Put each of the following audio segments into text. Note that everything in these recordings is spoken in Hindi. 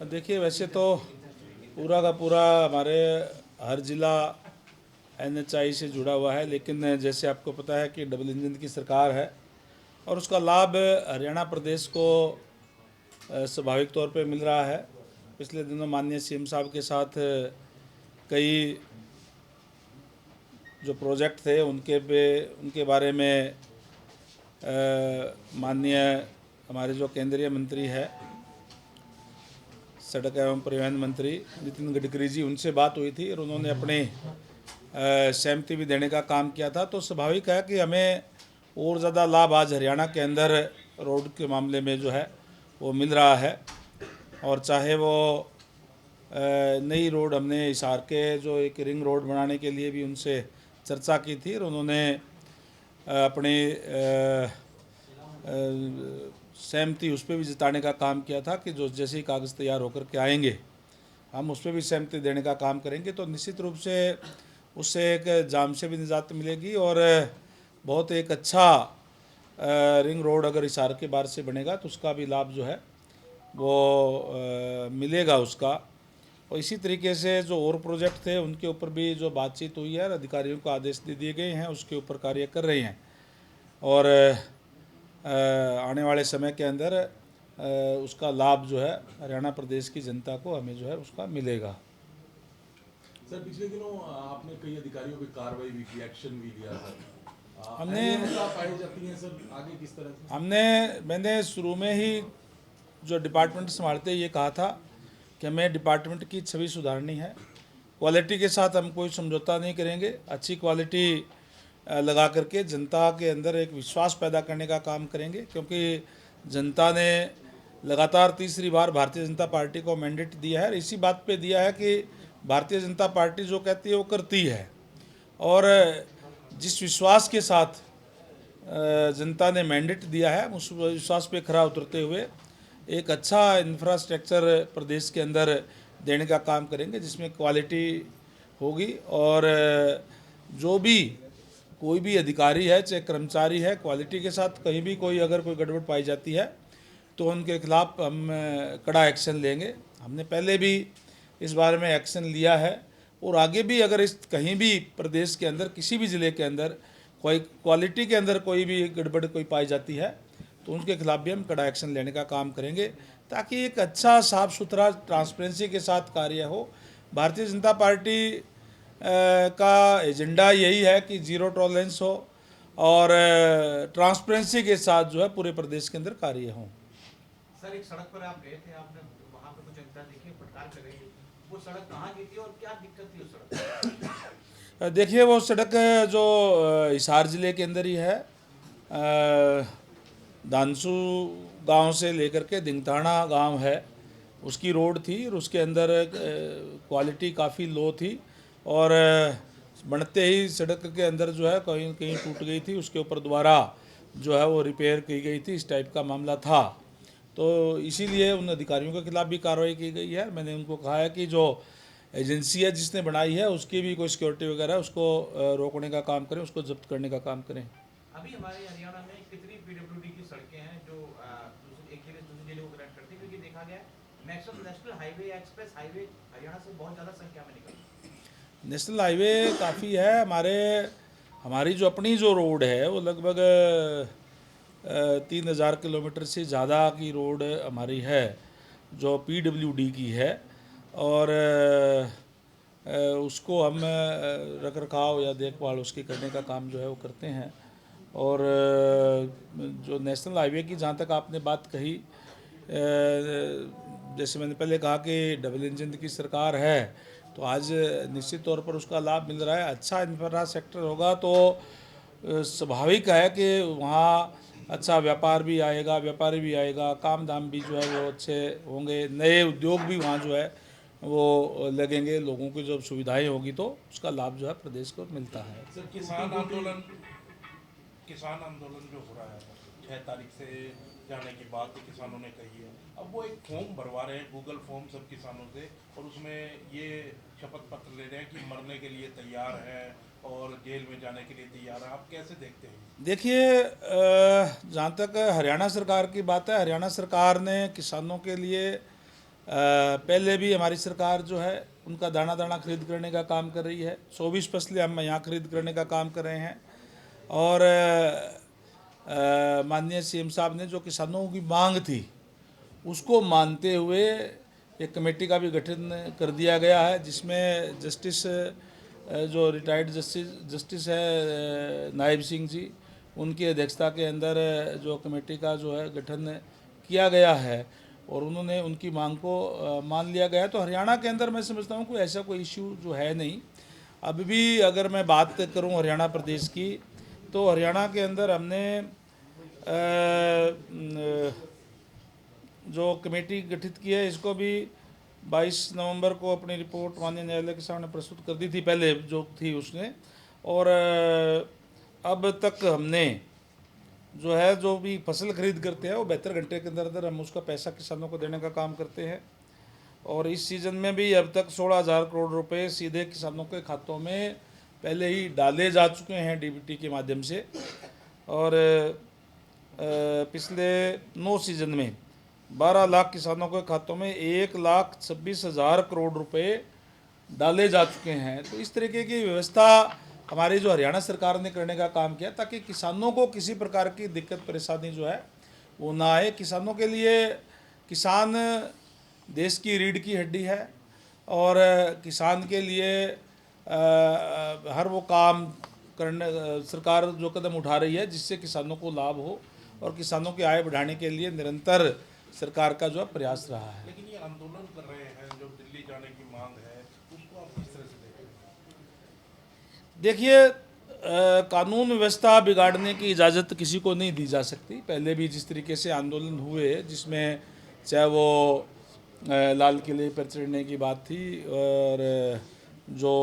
देखिए, वैसे तो पूरा का पूरा हमारे हर ज़िला एनएचआई से जुड़ा हुआ है, लेकिन जैसे आपको पता है कि डबल इंजन की सरकार है और उसका लाभ हरियाणा प्रदेश को स्वाभाविक तौर पे मिल रहा है। पिछले दिनों माननीय सीएम साहब के साथ कई जो प्रोजेक्ट थे उनके बारे में माननीय हमारे जो केंद्रीय मंत्री है, सड़क एवं परिवहन मंत्री नितिन गडकरी जी, उनसे बात हुई थी और उन्होंने अपने सहमति भी देने का काम किया था। तो स्वाभाविक है कि हमें और ज़्यादा लाभ आज हरियाणा के अंदर रोड के मामले में जो है वो मिल रहा है। और चाहे वो नई रोड, हमने हिसार के जो एक रिंग रोड बनाने के लिए भी उनसे चर्चा की थी और उन्होंने अपनी सहमति उस पर भी जताने का काम किया था कि जो जैसे ही कागज़ तैयार होकर के आएंगे हम उस पर भी सहमति देने का काम करेंगे। तो निश्चित रूप से उससे एक जाम से भी निजात मिलेगी और बहुत एक अच्छा रिंग रोड अगर हिसार के बाहर से बनेगा तो उसका भी लाभ जो है वो मिलेगा उसका। और इसी तरीके से जो और प्रोजेक्ट थे उनके ऊपर भी जो बातचीत हुई है, अधिकारियों को आदेश दे दिए गए हैं, उसके ऊपर कार्य कर रहे हैं और आने वाले समय के अंदर उसका लाभ जो है हरियाणा प्रदेश की जनता को हमें जो है उसका मिलेगा। सर, पिछले दिनों आपने कई अधिकारियों पे कार्रवाई भी की, एक्शन भी लिया सर। हमने पाई जाती हैं सर, आगे किस तरह से? मैंने शुरू में ही जो डिपार्टमेंट संभालते ये कहा था कि हमें डिपार्टमेंट की छवि सुधारनी है, क्वालिटी के साथ हम कोई समझौता नहीं करेंगे, अच्छी क्वालिटी लगा करके जनता के अंदर एक विश्वास पैदा करने का काम करेंगे। क्योंकि जनता ने लगातार तीसरी बार भारतीय जनता पार्टी को मैंडेट दिया है, इसी बात पे दिया है कि भारतीय जनता पार्टी जो कहती है वो करती है। और जिस विश्वास के साथ जनता ने मैंडेट दिया है उस विश्वास पे खरा उतरते हुए एक अच्छा इंफ्रास्ट्रक्चर प्रदेश के अंदर देने का काम करेंगे जिसमें क्वालिटी होगी। और जो भी कोई भी अधिकारी है चाहे कर्मचारी है, क्वालिटी के साथ कहीं भी कोई अगर कोई गड़बड़ पाई जाती है तो उनके खिलाफ हम कड़ा एक्शन लेंगे। हमने पहले भी इस बारे में एक्शन लिया है और आगे भी अगर इस कहीं भी प्रदेश के अंदर किसी भी ज़िले के अंदर कोई क्वालिटी के अंदर कोई भी गड़बड़ कोई पाई जाती है तो उनके खिलाफ भी हम कड़ा एक्शन लेने का काम करेंगे, ताकि एक अच्छा साफ सुथरा ट्रांसपेरेंसी के साथ कार्य हो। भारतीय जनता पार्टी का एजेंडा यही है कि जीरो टॉलरेंस हो और ट्रांसपेरेंसी के साथ जो है पूरे प्रदेश के अंदर कार्य हो। सर, एक सड़क पर आप गए थे, आपने वहाँ पर कुछ जनता देखी, फटकार कर रही थी, वो सड़क कहाँ की थी और क्या दिक्कत थी उस सड़क? देखिए, वो सड़क जो हिसार ज़िले के अंदर ही है, दानसू गांव से लेकर के दिंगताना गांव है, उसकी रोड थी और उसके अंदर क्वालिटी काफ़ी लो थी और बनते ही सड़क के अंदर जो है कहीं कहीं टूट गई थी, उसके ऊपर दोबारा जो है वो रिपेयर की गई थी, इस टाइप का मामला था। तो इसीलिए उन अधिकारियों के खिलाफ भी कार्रवाई की गई है। मैंने उनको कहा है कि जो एजेंसी है जिसने बनाई है उसकी भी कोई सिक्योरिटी वगैरह उसको रोकने का काम करें, उसको जब्त करने का काम करें। अभी हमारे हरियाणा में कितनी पीडब्ल्यूडी की सड़कें हैं जो एक जिले से दूसरे जिले को कनेक्ट करती है? क्योंकि देखा गया maximum national highway, express highway Haryana से बहुत ज़्यादा संख्या में निकलती है। नेशनल हाईवे काफ़ी है, हमारी जो अपनी जो रोड है वो लगभग 3000 किलोमीटर से ज़्यादा की रोड हमारी है जो पीडब्ल्यूडी की है। और उसको हम रख रखाव या देखभाल उसकी करने का काम जो है वो करते हैं। और जो नेशनल हाईवे की जहाँ तक आपने बात कही, जैसे मैंने पहले कहा कि डबल इंजन की सरकार है तो आज निश्चित तौर पर उसका लाभ मिल रहा है। अच्छा इंफ्रास्ट्रक्चर होगा तो स्वाभाविक है कि वहाँ अच्छा व्यापार भी आएगा, व्यापारी भी आएगा, काम धाम भी जो है वो अच्छे होंगे, नए उद्योग भी वहाँ जो है वो लगेंगे, लोगों की जब सुविधाएं होगी तो उसका लाभ जो है प्रदेश को मिलता है। सर, किसान आंदोलन जो हो रहा है 6 तारीख से जाने की बात किसानों ने कही है, अब वो एक फॉर्म भरवा रहे हैं, गूगल फॉर्म सब किसानों से, और उसमें ये शपथ पत्र ले रहे हैं कि मरने के लिए तैयार है और जेल में जाने के लिए तैयार है। आप कैसे देखते हैं? देखिए, जहाँ तक हरियाणा सरकार की बात है, हरियाणा सरकार ने किसानों के लिए पहले भी हमारी सरकार जो है उनका दाना दाना खरीद करने का काम कर रही है। 24 फसलें हम यहाँ खरीद करने का काम कर रहे हैं। और माननीय सीएम साहब ने जो किसानों की मांग थी उसको मानते हुए एक कमेटी का भी गठन कर दिया गया है, जिसमें जस्टिस जो रिटायर्ड जस्टिस है नायब सिंह जी, उनकी अध्यक्षता के अंदर जो कमेटी का जो है गठन किया गया है और उन्होंने उनकी मांग को मान लिया गया है। तो हरियाणा के अंदर मैं समझता हूँ कोई ऐसा कोई इश्यू जो है नहीं। अभी भी अगर मैं बात करूँ हरियाणा प्रदेश की, तो हरियाणा के अंदर हमने जो कमेटी गठित की है इसको भी 22 नवंबर को अपनी रिपोर्ट माननीय न्यायालय के सामने प्रस्तुत कर दी थी, पहले जो थी उसने। और अब तक हमने जो है जो भी फसल खरीद करते हैं वो 72 घंटे के अंदर अंदर हम उसका पैसा किसानों को देने का काम करते हैं। और इस सीज़न में भी अब तक 16,000 करोड़ रुपए सीधे किसानों के खातों में पहले ही डाले जा चुके हैं डीबीटी के माध्यम से। और पिछले 9 सीज़न में 12 लाख किसानों के खातों में 1,26,000 करोड़ रुपए डाले जा चुके हैं। तो इस तरीके की व्यवस्था हमारी जो हरियाणा सरकार ने करने का काम किया ताकि किसानों को किसी प्रकार की दिक्कत परेशानी जो है वो ना आए। किसानों के लिए किसान देश की रीढ़ की हड्डी है और किसान के लिए हर वो काम करने सरकार जो कदम उठा रही है जिससे किसानों को लाभ हो और किसानों की आय बढ़ाने के लिए निरंतर सरकार का जो है प्रयास रहा है। लेकिन ये आंदोलन कर रहे हैं, जो दिल्ली जाने की मांग है, उसको आप किस तरह से देख रहे हैं? देखिए, कानून व्यवस्था बिगाड़ने की इजाज़त किसी को नहीं दी जा सकती। पहले भी जिस तरीके से आंदोलन हुए जिसमें चाहे वो लाल किले पर चढ़ने की बात थी और जो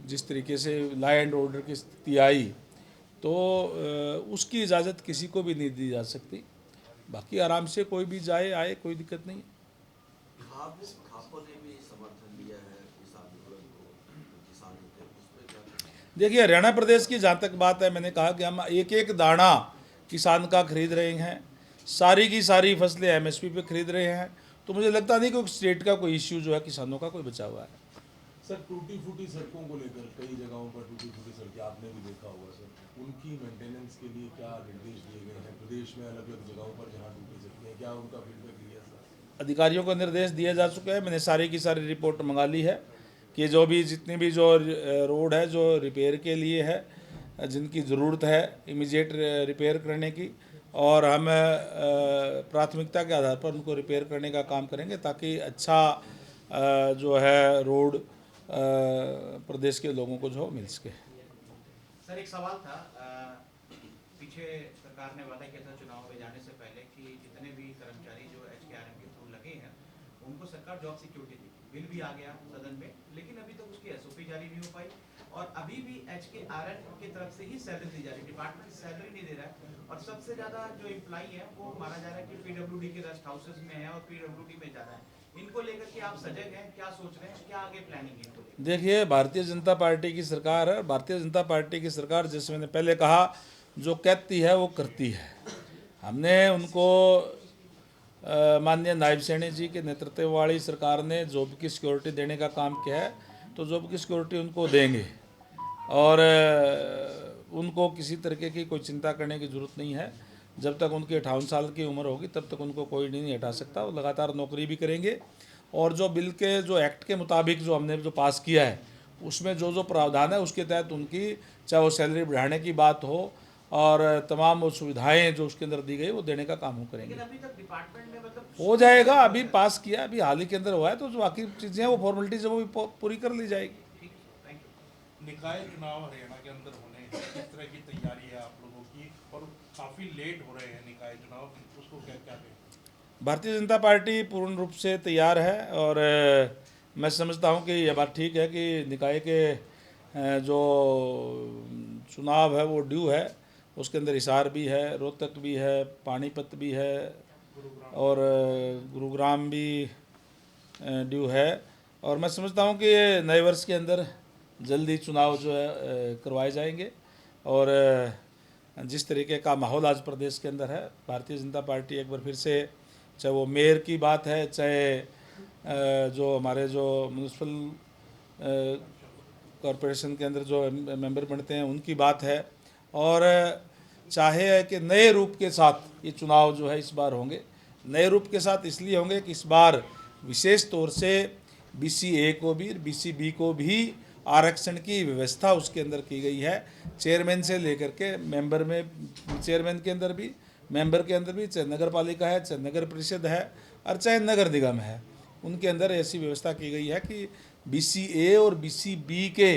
जिस तरीके से लॉ एंड ऑर्डर की स्थिति आई, तो उसकी इजाज़त किसी को भी नहीं दी जा सकती। बाकी आराम से कोई भी जाए आए, कोई दिक्कत नहीं है। देखिए, हरियाणा प्रदेश की जहाँ तक बात है, मैंने कहा कि हम एक एक दाना किसान का खरीद रहे हैं, सारी की सारी फसलें एमएसपी पे खरीद रहे हैं। तो मुझे लगता नहीं कि स्टेट का कोई इश्यू जो है किसानों का कोई बचा हुआ है। सर, टूटी फूटी सड़कों को लेकर कई जगहों पर टूटी फूटी सड़कें आपने भी देखा होगा सर, उनकी मेंटेनेंस के लिए क्या निर्देश दिए गए हैं? प्रदेश में अलग अलग जगहों पर जहाँ टूटी सड़कें हैं, क्या उनका फीडबैक लिया सर? अधिकारियों को निर्देश दिए जा चुके हैं। मैंने सारी की सारी रिपोर्ट मंगा ली है कि जो भी जितनी भी जो रोड है जो रिपेयर के लिए है, जिनकी ज़रूरत है इमीडिएट रिपेयर करने की, और हम प्राथमिकता के आधार पर उनको रिपेयर करने का काम करेंगे ताकि अच्छा जो है रोड प्रदेश के लोगों को जो मिल सके। सर, एक सवाल था, पीछे सरकार ने वादा किया था चुनाव में जाने से पहले कि जितने भी कर्मचारी जो HKRM के थ्रू लगे हैं उनको सरकार जॉब सिक्योरिटी दी। बिल भी आ गया सदन में, लेकिन अभी तक उसकी SOP जारी नहीं हो पाई और अभी भी HKRM की तरफ से ही सैलरी दी जा रही है, डिपार्टमेंट सैलरी नहीं दे रहा है। और सबसे ज़्यादा जो एम्प्लॉई है वो माना जा रहा है कि PWD के रेस्ट हाउसेज में है और PWD में ज़्यादा है। इनको लेकर के आप सजग हैं, क्या सोच रहे हैं, क्या आगे प्लानिंग है इनको लेकर? देखिए, भारतीय जनता पार्टी की सरकार है। भारतीय जनता पार्टी की सरकार, जैसे मैंने पहले कहा, जो कहती है वो करती है। हमने उनको माननीय नायब सैनी जी के नेतृत्व वाली सरकार ने जॉब की सिक्योरिटी देने का काम किया है, तो जॉब की सिक्योरिटी उनको देंगे और उनको किसी तरीके की कोई चिंता करने की ज़रूरत नहीं है। जब तक उनकी 58 साल की उम्र होगी तब तक उनको कोई नहीं हटा सकता। वो लगातार नौकरी भी करेंगे और जो बिल के जो एक्ट के मुताबिक जो हमने जो पास किया है उसमें जो जो प्रावधान है उसके तहत उनकी चाहे वो सैलरी बढ़ाने की बात हो और तमाम वो सुविधाएं जो उसके अंदर दी गई वो देने का काम हम करेंगे। लेकिन अभी तक डिपार्टमेंट में मतलब हो जाएगा, अभी पास किया, अभी हाल ही के अंदर हुआ है, तो जो बाकी चीज़ें हैं वो फॉर्मेलिटीज वो भी पूरी कर ली जाएगी। ठीक, थैंक यू। निकाय चुनाव हरियाणा के अंदर होने हैं, किस तरह की तैयारी है आप लोगों की, और काफ़ी लेट हो रहे हैं निकाय चुनाव, उसको क्या क्या कहें? भारतीय जनता पार्टी पूर्ण रूप से तैयार है और मैं समझता हूं कि यह बात ठीक है कि निकाय के जो चुनाव है वो ड्यू है, उसके अंदर हिसार भी है, रोहतक भी है, पानीपत भी है और गुरुग्राम भी ड्यू है। और मैं समझता हूं कि नए वर्ष के अंदर जल्दी चुनाव जो है करवाए जाएंगे और जिस तरीके का माहौल आज प्रदेश के अंदर है, भारतीय जनता पार्टी एक बार फिर से, चाहे वो मेयर की बात है, चाहे जो हमारे जो म्यूनसिपल कॉरपोरेशन के अंदर जो मेंबर बनते हैं उनकी बात है। और चाहे कि नए रूप के साथ ये चुनाव जो है इस बार होंगे, नए रूप के साथ इसलिए होंगे कि इस बार विशेष तौर से BC-A को भी BC-B को भी आरक्षण की व्यवस्था उसके अंदर की गई है। चेयरमैन से लेकर के मेंबर में, चेयरमैन के अंदर भी, मेंबर के अंदर भी, चाहे नगर पालिका है, चाहे नगर परिषद है और चाहे नगर निगम है, उनके अंदर ऐसी व्यवस्था की गई है कि BC-A और BC-B के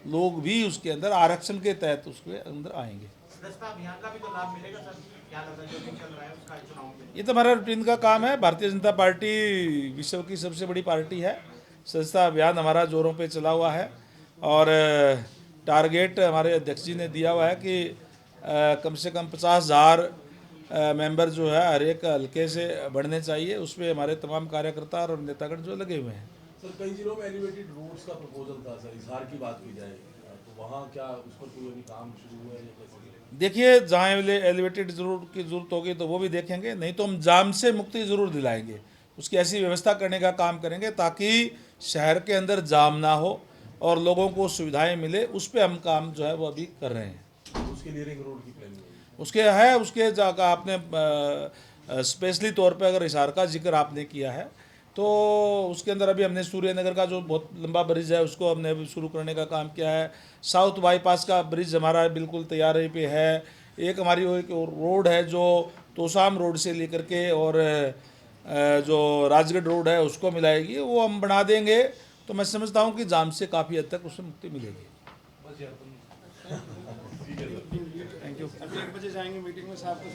लोग भी उसके अंदर आरक्षण के तहत उसके अंदर आएंगे। सदस्यता अभियान का भी तो लाभ मिलेगा सर, क्या लगता है जो भी चल रहा है उसका चुनाव में? ये तो हमारा रूटीन का काम है। भारतीय जनता पार्टी विश्व की सबसे बड़ी पार्टी है। सदस्यता अभियान हमारा जोरों पे चला हुआ है और टारगेट हमारे अध्यक्ष जी ने दिया हुआ है कि कम से कम 50,000 मेंबर जो है हर एक हल्के से बढ़ने चाहिए। उस पर हमारे तमाम कार्यकर्ता और नेतागण जो लगे हुए हैं। सर कई जिलों में एलिवेटेड रोड्स का प्रपोजल था सर, इजहार की बात की जाए तो वहाँ क्या उस पर कोई अभी काम शुरू हुआ है या कैसे? देखिए, जहाँ एलिवेटेड जरूर की ज़रूरत होगी तो वो भी देखेंगे, नहीं तो हम जाम से मुक्ति ज़रूर दिलाएंगे। उसकी ऐसी व्यवस्था करने का काम करेंगे ताकि शहर के अंदर जाम ना हो और लोगों को सुविधाएं मिले। उस पर हम काम जो है वो अभी कर रहे हैं। उसके लिए रिंग रोड की प्लानिंग है? उसके है, उसके जगह आपने स्पेशली तौर पे अगर हिसार का जिक्र आपने किया है तो उसके अंदर अभी हमने सूर्यनगर का जो बहुत लंबा ब्रिज है उसको हमने अभी शुरू करने का काम किया है। साउथ बाईपास का ब्रिज हमारा बिल्कुल तैयारी पे है। एक हमारी वो एक रोड है जो तोसाम रोड से लेकर के और जो राजगढ़ रोड है उसको मिलाएगी, वो हम बना देंगे। तो मैं समझता हूँ कि जाम से काफ़ी हद तक उससे मुक्ति मिलेगी। बस यार थैंक यू। अभी 1 बजे जाएंगे मीटिंग में, साहब को